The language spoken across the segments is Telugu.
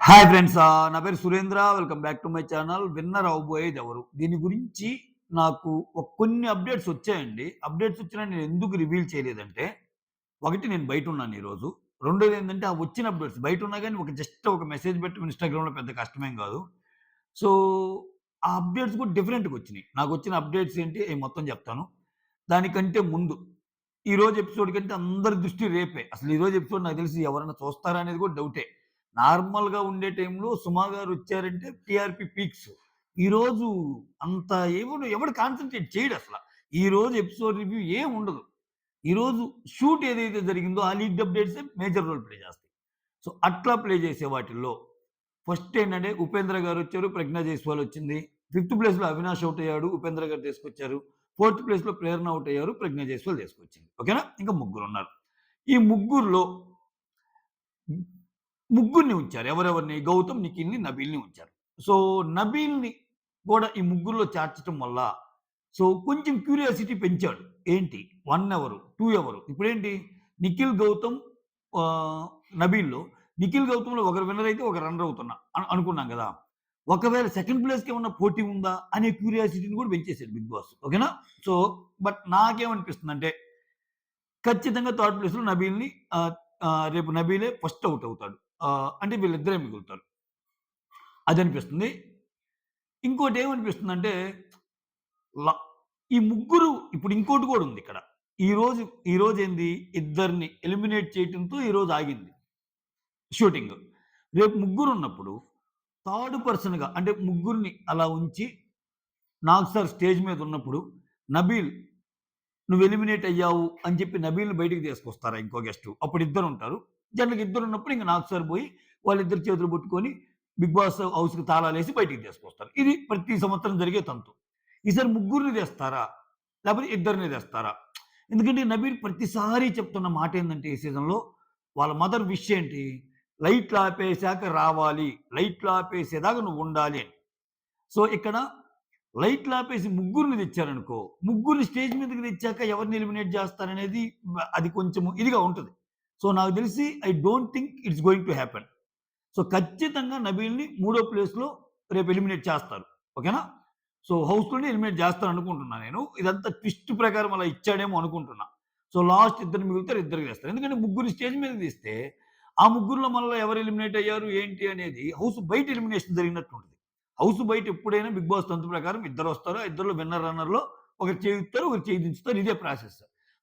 Hi friends. నా పేరు Surendra. Welcome back to my channel. Winner అవ్వబోయేది ఎవరు? దీని గురించి నాకు కొన్ని అప్డేట్స్ వచ్చాయండి. అప్డేట్స్ వచ్చినా నేను ఎందుకు రివీల్ చేయలేదంటే, ఒకటి నేను బయటున్నాను ఈరోజు. రెండోదేంటంటే, ఆ వచ్చిన అప్డేట్స్ బయటున్నా గాని జస్ట్ ఒక మెసేజ్ పెట్టడం ఇన్‌స్టాగ్రామ్‌లో పెద్ద కష్టమేం గాదు. సో, ఆ అప్డేట్స్ కూడా డిఫరెంట్‌గొచ్చినియి. నాకొచ్చిన అప్డేట్స్ ఏంటి? అయి మొత్తం జెప్తాను. దానికంటే ముందు, ఈరోజు ఎపిసోడ్ కంటే అందరి దృష్టి రేపే. అసలు ఈరోజు ఎపిసోడ్ నాకు తెలిసి ఎవరైనా చూస్తారా అనేది కూడా డౌటే. నార్మల్‌గా ఉండే టైంలో సుమా గారొచ్చారంటే టీఆర్‌పీ పీక్స్. ఈరోజు అంత ఎవడు కాన్సంట్రేట్ చేయడసల. ఈరోజు ఎపిసోడ్ రివ్యూ ఏముండదు. ఈరోజు షూట్ ఏదైతే జరిగిందో ఆ లీక్డ్ అప్డేట్సే మేజర్ రోల్ ప్లే చేస్తాయి. సో, అట్లా ప్లే చేసే వాటిల్లో ఫస్ట్ ఏంటంటే ఉపేంద్ర గారొచ్చారు. ప్రజ్ఞా జైస్వాల్ వచ్చింది. ఫిఫ్త్ ప్లేస్‌లో అవినాష్ ఔట్ అయ్యాడు. ఉపేంద్ర గారు తీసుకొచ్చారు. ఫోర్త్ ప్లేస్‌లో ప్రేరణ ఔట్ అయ్యారు. ప్రజ్ఞా జైస్వాల్ తీసుకొచ్చింది. ఓకేనా? ఇంకా ముగ్గురున్నారు. ఈ ముగ్గురిలో ముగ్గురిని ఉంచారు. ఎవరెవరిని? గౌతమ్, నిఖిల్‌ని, నబీల్‌ని ఉంచారు. సో, నబీల్‌ని కూడా ఈ ముగ్గురిలో చేర్చటం వల్ల కొంచెం క్యూరియాసిటీ పెంచాడు. ఏంటి? 1 ఎవరు? 2 ఎవరు? ఇప్పుడేంటి? నిఖిల్, గౌతమ్ నబీల్‌లో నిఖిల్, గౌతమ్‌లో ఒకరు విన్నర్ అయితే ఒకరు రన్నర్ అవుతున్నా అనుకున్నాం గదా! ఒకవేళ సెకండ్ ప్లేస్‌కి ఏమన్నా పోటీ ఉందా? అనే క్యూరియాసిటీని కూడా పెంచేసాడు బిగ్ బాస్. ఓకేనా? సో, బట్ నాకేమనిపిస్తుందంటే ఖచ్చితంగా థర్డ్ ప్లేస్‌లో నబీల్‌ని ఆహ్, ఆహ్, రేపు నబీలే ఫస్ట్ ఔట్ అవుతాడు. అంటే వీళ్ళిద్దరే మిగులుతారు. అదనిపిస్తుంది. ఇంకోటేమనిపిస్తుందంటే ల ఈ ముగ్గురు ఇప్పుడు ఇంకోటి కూడా ఉందిక్కడ. ఈరోజు ఈరోజేంది ఇద్దరిని ఎలిమినేట్ చేయటంతో ఈరోజు ఆగింది షూటింగ్. రేపు ముగ్గురున్నప్పుడు థర్డ్ పర్సన్‌గా అంటే ముగ్గురిని అలా ఉంచి నాగ్ సార్ స్టేజ్ మీద ఉన్నప్పుడు నబీల్ నువ్వు ఎలిమినేట్ అయ్యావు అని చెప్పి నబీల్‌ని బయటికి తీసుకొస్తారా ఇంకో గెస్టు. అప్పుడు ఇద్దరుంటారు. జనరల్‌గా ఇద్దరున్నప్పుడు ఇంక నాగ్ సార్ పోయి వాళ్ళిద్దరి చేతులు పట్టుకొని బిగ్ బాస్ హౌస్‌కి తాళాలేసి బయటికి తీసుకొస్తారు. ఇది ప్రతి సంవత్సరం జరిగే తంతు. ఈసారి ముగ్గురిని తెస్తారా? లేకపోతే ఇద్దరిని తెస్తారా? ఎందుకంటే నబీల్ ప్రతిసారి చెప్తున్న మాటేందంటే ఈ సీజన్‌లో వాళ్ళ మదర్ విష్ ఏంటి? లైట్లు ఆపేసాక రావాలి. లైట్లు ఆపేసేదాకా నువ్వుండాలి అని. సో, ఇక్కడ లైట్‌లాపేసి ముగ్గురిని తెచ్చారనుకో, ముగ్గురిని స్టేజ్ మీదకి తెచ్చాక ఎవరిని ఎలిమినేట్ చేస్తారనేది అది కొంచెం ఇదిగా ఉంటది. సో, నాకు తెలిసి I don't think it's going to happen. So, ఖచ్చితంగా నబీల్‌ని మూడో ప్లేస్‌లో రేపు ఎలిమినేట్ చేస్తారు. ఓకేనా? సో, హౌస్‌లోనే ఎలిమినేట్ చేస్తారనుకుంటున్నా నేను. ఇదంతా ట్విస్ట్ ప్రకారం అలా ఇచ్చాడేమో అనుకుంటున్నా. సో, లాస్ట్ ఇద్దరు మిగులుతారు, ఇద్దరికి తెస్తారు. ఎందుకంటే ముగ్గురిని స్టేజ్ మీదకి తీస్తే, ఆ ముగ్గురిలో మళ్ళా ఎవరు ఎలిమినేట్ అయ్యారు, ఏంటి అనేది హౌస్ బయట ఎలిమినేషన్ జరిగినట్టుంటది. హౌస్ బయట ఎప్పుడైనా బిగ్ బాస్ తంతు ప్రకారం ఇద్దరొస్తారు. ఆ ఇద్దరిలో విన్నర్, రన్నర్‌లో ఒకరు చేయిస్తారు, ఒకరు చేయి దించుతారు. ఇదే ప్రాసెస్.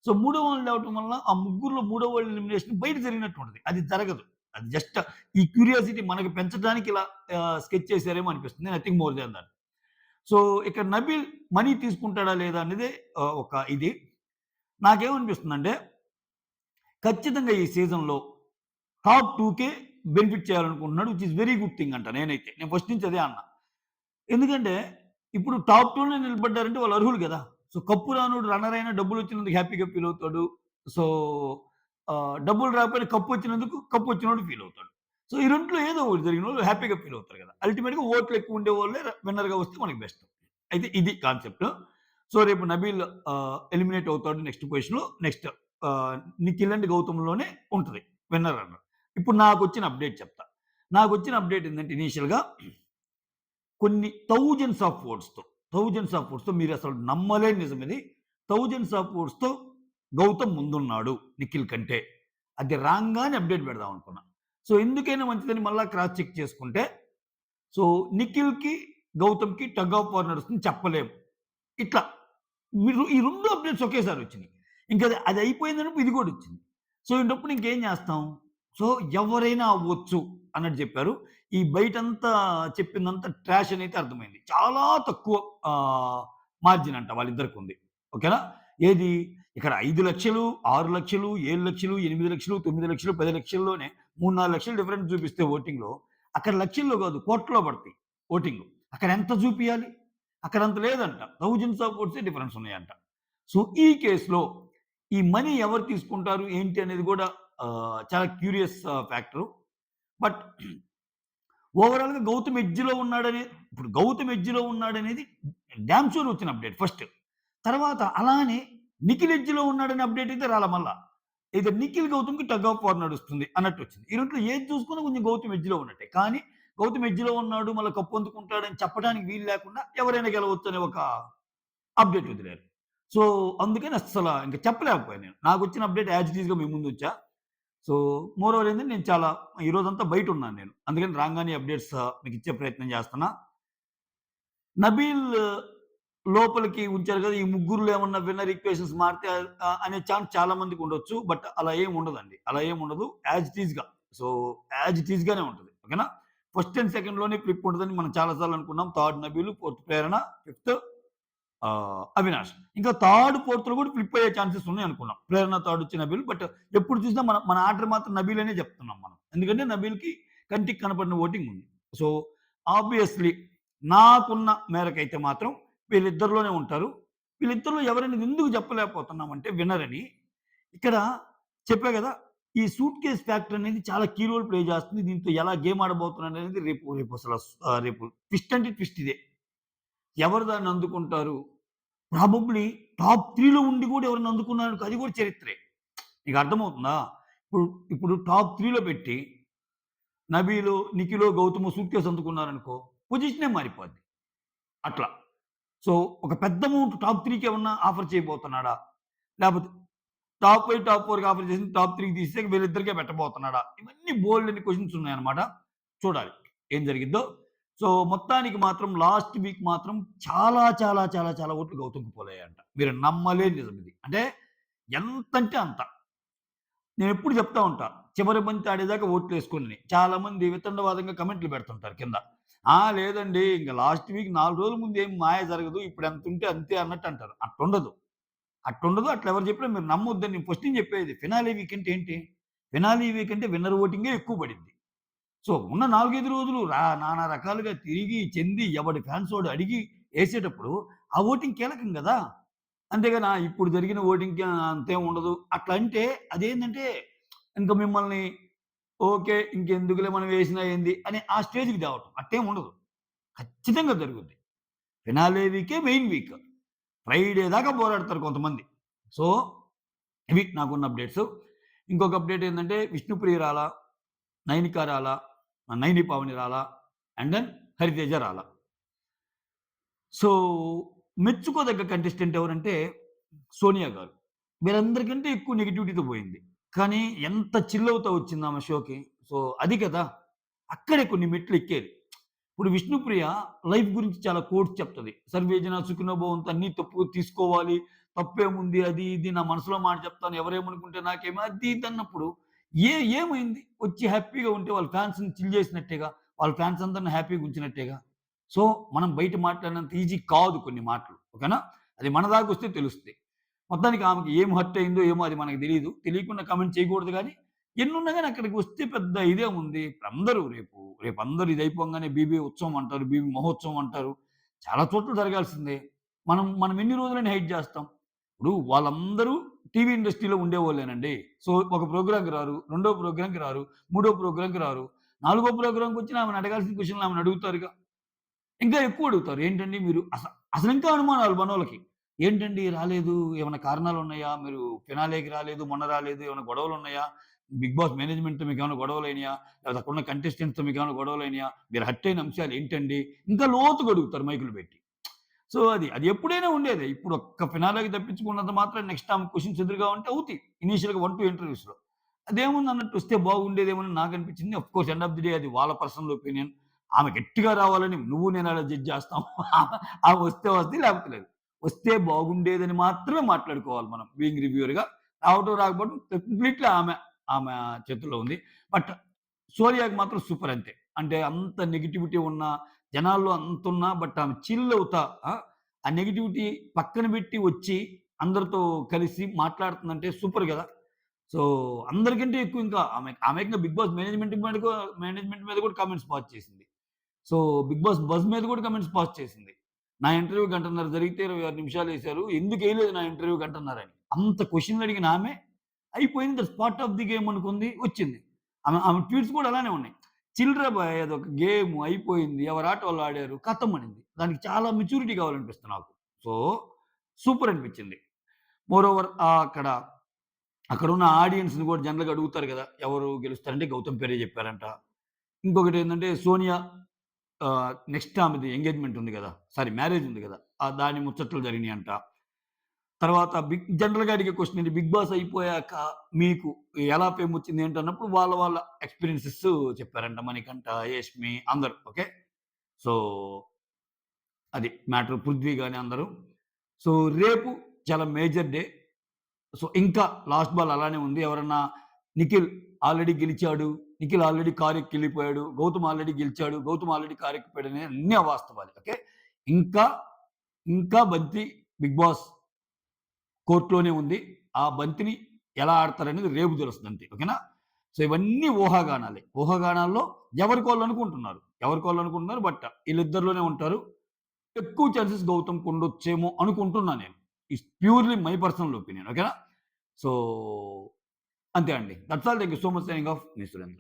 సో, మూడో వాళ్ళు తేవటం వల్ల ఆ ముగ్గురిలో మూడో వాళ్ళ ఎలిమినేషన్ బయట జరిగినట్టు ఉంటది. అది జరగదు. అది జస్ట్ ఈ క్యూరియాసిటీ మనకి పెంచడానికి ఇలా స్కెచ్ చేసారేమో అనిపిస్తుంది. Nothing more than that. So, ఇక్కడ నబీల్ మనీ తీసుకుంటాడా లేదా అనేదే ఒక ఇది. నాకేమనిపిస్తుందంటే ఖచ్చితంగా ఈ సీజన్‌లో టాప్ 2కే బెనిఫిట్ చేయాలనుకుంటున్నాడు. Which is very good thing అంట నేనైతే. నేను ఫస్ట్ నుంచి అదే అన్నా. ఎందుకంటే, ఇప్పుడు టాప్ 2లో నిలబడ్డారంటే వాళ్ళు అర్హులు గదా! సో, కప్పు రానోడు రన్నర్ అయినా డబ్బులొచ్చినందుకు హ్యాపీగా ఫీల్ అవుతాడు. సో, డబ్బులు రాకపోయినా కప్పొచ్చినందుకు కప్పొచ్చినోడు ఫీల్ అవుతాడు. సో, ఈ రెండిట్లో ఏదో ఒకటి జరిగినోళ్ళు హ్యాపీగా ఫీల్ అవుతారు గదా! అల్టిమేట్‌గా ఓట్లు ఎక్కువ ఉండేవాళ్ళే విన్నర్‌గా వస్తే మనకి బెస్ట్. అయితే ఇది కాన్సెప్ట్. సో, రేపు నబీల్ ఎలిమినేట్ అవుతాడు నెక్స్ట్ పొజిషన్‌లో. నెక్స్ట్ నిఖిల్ అండ్ గౌతమ్‌లోనే ఉంటది విన్నర్, రన్నర్. ఇప్పుడు నాకొచ్చిన అప్డేట్ చెప్తా. నాకొచ్చిన అప్డేట్ ఏందంటే ఇనీషియల్‌గా కొన్ని థౌసండ్స్ ఆఫ్ ఓట్స్‌తో మీరసలు నమ్మలేని నిజమిది. థౌసండ్స్ ఆఫ్ ఓట్స్‌తో గౌతమ్ ముందున్నాడు నిఖిల్ కంటే. అది రాంగానే అప్డేట్ పెడదాం అనుకున్నా. సో, ఎందుకైనా మంచిదని మళ్ళా క్రాస్ చెక్ చేసుకుంటే, సో, నిఖిల్‌కి, గౌతమ్‌కి టగ్ ఆఫ్ వార్ నడుస్తుంది చెప్పలేము. ఇట్లా మీరు ఈ 2 అప్డేట్స్ ఒకేసారి వచ్చినియి. అది అయిపోయిందన్నప్పుడు ఇది కూడా వచ్చింది. సో, ఇటప్పుడు ఇంకేం చేస్తాం? సో, ఎవరైనా అవ్వచ్చు అన్నట్టు చెప్పారు. ఈ బయటంతా చెప్పిందంతా ట్రాష్ అనైతే అర్థమైంది. చాలా తక్కువ మార్జిన్ అంట వాళ్ళిద్దరికుంది. ఓకేనా? ఏది ఇక్కడ 5,00,000, 6,00,000, 7,00,000, 8,00,000, 9,00,000, 10,00,000లోనే 3, 4,00,000 డిఫరెన్స్ చూపిస్తే ఓటింగ్‌లో, అక్కడ లక్షల్లో కాదు కోట్లలో పడతాయి ఓటింగు. అక్కడ ఎంత చూపియాలి? అక్కడంత లేదంట. థౌసండ్స్ ఆఫ్ ఓట్సే డిఫరెన్స్ ఉన్నాయంట. సో, ఈ కేస్‌లో ఈ మనీ ఎవరు తీసుకుంటారు? ఏంటి అనేది కూడా చాలా క్యూరియస్ ఫ్యాక్టరు. బట్ ఓవరాల్‌గా గౌతమ్ ఎడ్జ్‌లో ఉన్నాడనే ఇప్పుడు గౌతమ్ ఎడ్జ్‌లో ఉన్నాడనేది డామ్ షూర్ వచ్చిన అప్డేట్ ఫస్ట్. తర్వాత అలానే నిఖిల్ ఎడ్జ్‌లో ఉన్నాడనే అప్డేట్ అయితే రాలా మళ్ళా. ఐదర్ నిఖిల్, గౌతమ్‌కి టగ్ ఆఫ్ వార్ నడుస్తుంది అన్నట్టొచ్చింది. ఈ రెండిట్లో ఏది చూసుకున్నా కొంచెం గౌతమ్ ఎడ్జ్‌లో ఉన్నట్టే. కానీ గౌతమ్ ఎడ్జ్‌లో ఉన్నాడు, మళ్ళా కప్పు అందుకుంటాడని చెప్పడానికి వీలు లేకుండా ఎవరైనా గెలవచ్చు అనే ఒక అప్డేట్ వదిలారు. సో, అందుకని అస్సల ఇంక చెప్పలేకపోయాను నేను. నాకొచ్చిన అప్డేట్ యాజ్ ఇట్ ఈస్‌గా మీ ముందుంచా. సో, మోరోవర్ ఏందంటే నేను చాలా ఈరోజంతా బయటున్నాను నేను. అందుకని రాంగానే అప్డేట్స్ మీకిచ్చే ప్రయత్నం చేస్తున్నా. నబీల్ లోపలికి ఉంచారు కదా! ఈ ముగ్గురులో ఏమన్నా విన్నర్ ఈక్వేషన్స్ మారితే అనే ఛాన్స్ చాలా మందికుండొచ్చు. బట్ అలా ఏమి ఉండదండి. అలా ఏమి ఉండదు. యాజ్ ఇట్ ఈస్‌గా. సో, యాజ్ ఇట్ ఈస్‌గానే ఉంటది. ఓకేనా? ఫస్ట్ అండ్ సెకండ్‌లోనే ఫ్లిప్ ఉంటదని మనం చాలా సార్లు అనుకున్నాం. థర్డ్ నబీలు, ఫోర్త్ ప్రేరణ, ఫిఫ్త్ అవినాష్. ఇంకా థర్డ్, ఫోర్త్‌లో కూడా ఫ్లిప్ అయ్యే ఛాన్సెస్ ఉన్నాయనుకున్నాం. ప్రేరణ థర్డ్ వచ్చి నబీల్. బట్ ఎప్పుడు చూసినా మన మన ఆర్డర్ మాత్రం నబీల్ అనే చెప్తున్నాం మనం. ఎందుకంటే నబీల్‌కి కంటికి కనపడిన ఓటింగ్ ఉంది. సో, ఆబ్వియస్‌లీ నాకున్న మేరకైతే మాత్రం వీళ్ళిద్దరిలోనే ఉంటారు. వీళ్ళిద్దరిలో ఎవరైనా ఎందుకు చెప్పలేకపోతున్నామంటే విన్నర్ అని. ఇక్కడ చెప్పా గదా! ఈ సూట్‌కేస్ ఫ్యాక్టర్ అనేది చాలా కీ రోల్ ప్లే చేస్తుంది. దీంతో ఎలా గేమ్ ఆడబోతున్నారనేది రేపు రేపు అసల రేపు ట్విస్ట్ అంటే ట్విస్ట్ ఇదే. ఎవరు దాన్ని అందుకుంటారు? ప్రాబబ్లీ టాప్ 3లో ఉండి కూడా ఎవరైనా అందుకున్నారనుకో అది కూడా చరిత్రే. నీకు అర్థమవుతుందా? ఇప్పుడు ఇప్పుడు టాప్ 3లో పెట్టి నబీలు, నిఖిలో, గౌతము సూట్‌కేస్ అందుకున్నారనుకో పొజిషనే మారిపోద్ది. అట్లా. సో, ఒక పెద్ద అమౌంట్ టాప్ 3కి ఏమన్నా ఆఫర్ చేయబోతున్నాడా? లేపోతే టాప్ 5, టాప్ 4కి ఆఫర్ చేసింది టాప్ 3కి తీసేసి వీళ్ళిద్దరికే పెట్టబోతున్నాడా? ఇవన్నీ బోలెడన్ని క్వెషన్స్ ఉన్నాయన్నమాట. చూడాలి ఏం జరిగిద్దో. సో, మొత్తానికి మాత్రం లాస్ట్ వీక్ మాత్రం చాలా చాలా చాలా చాలా ఓట్లు గౌతమ్‌కి పోలయ్యాయంట. మీరు నమ్మలేని నిజం ఇది. అంటే ఎంతంటే అంత. నేనెప్పుడు చెప్తా ఉంటా. చివరి బంతి ఆడేదాకా ఓట్లేసుకోనని. చాలామంది వితండవాదంగా కమెంట్లు పెడుతుంటారు కింద. లేదండి ఇంక లాస్ట్ వీక్ 4 రోజుల ముందు ఏం మాయ జరగదు. ఇప్పుడు ఎంతుంటే అంతే అన్నట్టు అంటారు. అట్టుండదు. అట్టుండదు. అట్లెవరు చెప్పినా మీరు నమ్మొద్దని నేను ఫస్ట్ నుంచి చెప్పేది. ఫినాలే వీక్ అంటే ఏంటి? ఫినాలే వీక్ అంటే విన్నర్ ఓటింగే ఎక్కువ పడిద్ది. సో, ఉన్న 4, 5 రోజులు నానా రకాలుగా తిరిగి, చెంది, ఎవడి ఫ్యాన్స్ వాడు అడిగి ఏసేటప్పుడు ఆ ఓటింగ్ కీలకం గదా! అంతేగాని ఇప్పుడు జరిగిన ఓటింగ్‌కి అంతేం ఉండదు. అట్లా అంటే అదేందంటే ఇంక మిమ్మల్ని ఓకే. ఇంకెందుకులే మనం వేసినా ఏంది అని ఆ స్టేజ్‌కి తేవటం. అట్టేం ఉండదు. ఖచ్చితంగా జరుగుద్ది. ఫినాలే వీకే మెయిన్ వీక్. ఫ్రైడే దాకా పోరాడతారు కొంతమంది. సో, ఇవి నాకున్న అప్డేట్స్. ఇంకొక అప్డేట్ ఏందంటే విష్ణుప్రియ రాలా, నైనిక రాలా, నైని పావని రాలా, అండ్ దెన్ హరితేజ రాలా. సో, మెచ్చుకోదగ్గ కంటెస్టెంట్ ఎవరంటే సోనియా గారు. వీళ్ళందరికంటే ఎక్కువ నెగటివిటీతో పోయింది. కానీ ఎంత చిల్ అవుతా వచ్చిందామె షోకి. సో, అది కదా! అక్కడే కొన్ని మెట్లు ఎక్కేది. ఇప్పుడు 'విష్ణుప్రియ' లైఫ్ గురించి చాలా కోట్స్ చెప్తది. 'సర్వే జన సుఖినో భవంతు' అన్నీ తప్పుగా తీసుకోవాలి. తప్పేముంది అది ఇది నా మనసులో మాట చెప్తాను. ఎవరేమనుకుంటే నాకేమి అది ఇది అన్నప్పుడు ఏమైంది? వచ్చి హ్యాపీగా ఉంటే వాళ్ళ ఫ్యాన్స్‌ని చిల్ చేసినట్టేగా. వాళ్ళ ఫ్యాన్స్ అందరిని హ్యాపీగా ఉంచినట్టేగా. సో, మనం బయట మాట్లాడినంత ఈజీ కాదు కొన్ని మాటలు. ఓకేనా? అది మన దాకొస్తే తెలుస్తది. మొత్తానికి ఆమెకి ఏం హర్ట్ అయిందో ఏమో అది మనకు తెలీదు. తెలియకుండా కామెంట్ చేయకూడదు గానీ, ఎన్నున్నా గాని అక్కడికి వస్తే పెద్ద ఇదేముంది. ఇప్పుడందరూ రేపు అందరూ ఇది అయిపోంగానే బీబీ ఉత్సవం అంటారు. బీబీ మహోత్సవం అంటారు. చాలా చోట్ల జరగాల్సిందే. మనం ఎన్ని రోజులని హైడ్ చేస్తాం? ఇప్పుడు వాళ్ళందరూ టీవీ ఇండస్ట్రీలో ఉండేవాళ్ళేనండి. సో, ఒక ప్రోగ్రామ్‌కి రారు. రెండో ప్రోగ్రామ్‌కి రారు. మూడో ప్రోగ్రామ్‌కి రారు. నాలుగో ప్రోగ్రామ్‌కొచ్చినా ఆమెను అడగాల్సిన క్వెషన్‌లు ఆమెను అడుగుతారుగా. ఇంకా ఎక్కువ అడుగుతారు. ఏంటండి మీరు అసలింకా అనుమానాలు మనోళ్ళకి. ఏంటండి రాలేదు? ఏమన్నా కారణాలున్నాయా? మీరు ఫినాలేకి రాలేదు, మొన్న రాలేదు. ఏమన్నా గొడవలున్నాయా? బిగ్ బాస్ మేనేజ్‌మెంట్‌తో మీకేమైనా గొడవలయినాయా? లేకపోతే అక్కడున్న కంటెస్టెంట్స్‌తో మీకేమైనా గొడవలయినాయా? మీరు హర్ట్ అయిన అంశాలు ఏంటండి? ఇంకా లోతుగా అడుగుతారు మైకులు పెట్టి. సో, అది ఎప్పుడైనా ఉండేదే. ఇప్పుడు ఒక్క ఫినాలేకి తప్పించుకున్నంత మాత్రం నెక్స్ట్ ఆమె క్వెషన్స్ ఎదురుగా ఉంటే అవుతాయి. ఇనీషియల్‌గా 1, 2 ఇంటర్వ్యూస్‌లో. అదేముందన్నట్టు వస్తే బాగుండేదేమోనని నాకనిపించింది. Of course end of the day అది వాళ్ళ పర్సనల్ ఒపీనియన్. ఆమె గట్టిగా రావాలని నువ్వు నేను అలా జడ్జ్ చేస్తాం. ఆమె వస్తే వస్తది లేకపోతే లేదు. వస్తే బాగుండేదని మాత్రమే మాట్లాడుకోవాలి మనం బీయింగ్ రివ్యూయర్‌గా. రావటం రాకపోవడం కంప్లీట్‌లీ ఆమె చేతుల్లో ఉంది. బట్ సూర్యకి మాత్రం సూపర్ అంతే. అంటే అంత నెగటివిటీ ఉన్నా, జనాల్లో అంతున్నా బట్ ఆమె చిల్ అవుతా ఆ నెగటివిటీ పక్కన పెట్టి వచ్చి అందరితో కలిసి మాట్లాడుతుందంటే సూపర్ గదా! సో, అందరికంటే ఎక్కువ ఇంకా ఆమె ఏకంగా 'బిగ్ బాస్' మేనేజ్‌మెంట్ మీద కూడా కామెంట్స్ పాస్ చేసింది. సో, 'బిగ్ బాస్' బజ్ మీద కూడా కామెంట్స్ పాస్ చేసింది. నా ఇంటర్వ్యూ గంటన్నర జరిగితే 26 నిమిషాలేశారు. ఎందుకేయలేదు నా ఇంటర్వ్యూ గంటన్నరని. అంత క్వెషన్‌లు అడిగిన ఆమె అయిపోయింది. That's part of the game అనుకుంది. వచ్చింది. ఆమె ట్వీట్స్ కూడా అలానే ఉన్నాయి. చిల్‌రా బాయ్ అదొక గేమ్ అయిపోయింది. ఎవరాట వాళ్ళు ఆడారు. ఖతం అనింది. దానికి చాలా మెచ్యూరిటీ కావాలనిపిస్తుంది నాకు. సో, సూపర్ అనిపించింది. మోరోవర్ అక్కడున్న ఆడియన్స్‌ని కూడా జనరల్‌గా అడుగుతారు గదా! ఎవరు గెలుస్తారంటే గౌతమ్ పేరే చెప్పారంట. ఇంకొకటేందంటే సోనియా నెక్స్ట్ ఆమెది ఎంగేజ్‌మెంట్ ఉంది గదా! సారీ మ్యారేజ్ ఉంది గదా! దాని ముచ్చట్లు జరిగినియంట. తర్వాత జనరల్‌గా అడిగే క్వెషన్ ఏంటి 'బిగ్ బాస్' అయిపోయాక మీకు ఎలా ఫేమ్ వచ్చింది ఏంటన్నప్పుడు వాళ్ళ ఎక్స్‌పీరియన్సెస్ చెప్పారంట. మణికంఠ, యష్మి అందరూ. ఓకే. సో, అది మ్యాటర్ 'పృథ్వీ' గాని అందరూ. సో, రేపు చాలా మేజర్ డే. సో, ఇంకా లాస్ట్ బాల్ అలానే ఉంది. ఎవరన్నా నిఖిల్ ఆల్రెడీ గెలిచాడు. నిఖిల్ ఆల్రెడీ కారెక్కెళ్ళిపోయాడు. గౌతమ్ ఆల్రెడీ గెలిచాడు. గౌతమ్ ఆల్రెడీ కారెక్కిపోయాడనే అన్నీ అవాస్తవాలే. ఓకే. ఇంకా, ఇంకా బంతి 'బిగ్ బాస్' కోర్ట్‌లోనే ఉంది. ఆ బంతిని ఎలా ఆడతారనేది రేపు తెలుస్తదంతే. ఓకేనా? సో, ఇవన్నీ ఊహాగానాలే. ఊహాగానాల్లో ఎవరికోళ్ళు అనుకుంటున్నారు. ఎవరికోళ్ళు అనుకుంటున్నారు. బట్ ఈళ్ళిద్దరిలోనే ఉంటారు. ఎక్కువ ఛాన్సెస్ గౌతమ్‌కి ఉండొచ్చేమో అనుకుంటున్నా నేను. It's purely my personal opinion. ఓకేనా? సో, అంతే అండి. That's all. Thank you so much. Signing off. Me Surendra.